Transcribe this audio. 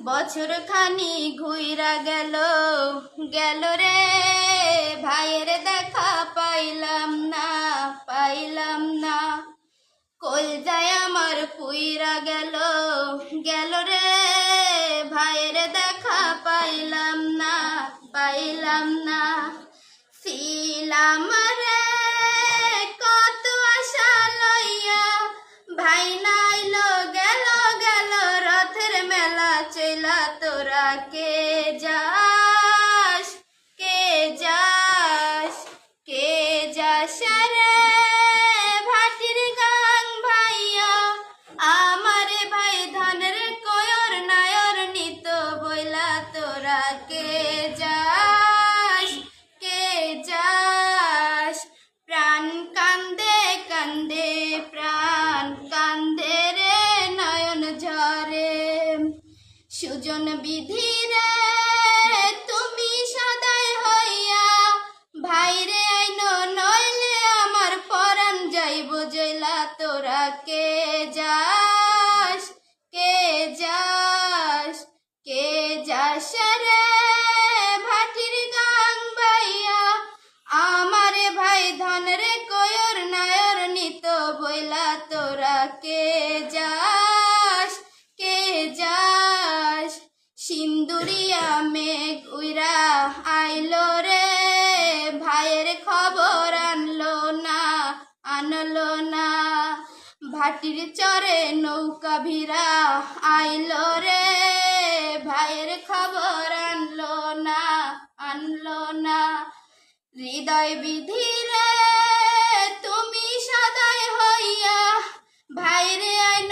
বছর খানি ঘুইরা গেল গেল রে, ভাইয়ের দেখা পাইলাম না। কলজায় আমার পুইরা গেল গেল রে, ভাইয়ের দেখা পাইলাম না। ছিলাম রে কত আশা লইয়া, ভাই নাইলো গেল রথের মেলা চইলা। তোরা কে যাস রে ভাটির গাং ভাইয়া, আমারে ভাই ধানের কয়র নায়র নিত বইলা। তোরা কে যাস প্রাণ কান্দে প্রাণ কান্দে রে, নয়ন ঝরে। সুজন বিধি রে তুমি সদাই হইয়া, ভাইরে আইনো নইলে আমার পরাণ যাইব জইলা। তোরা কে যাস রে ভাটির গাং ভাইয়া, আমারে ভাই ধনের কয়র নায়র নিত বইলা। তোরা কে যাস সিন্দুরিয়া মেঘ উইরা আইলো রে, ভাইয়ের খবর আনলো না। ভাটির চরে নৌকা ভিড়া আইলো রে, ভাইয়ের খবর আনলো না। হৃদয় বিধি রে তুমি সদাই হইয়া, ভাইরে আইন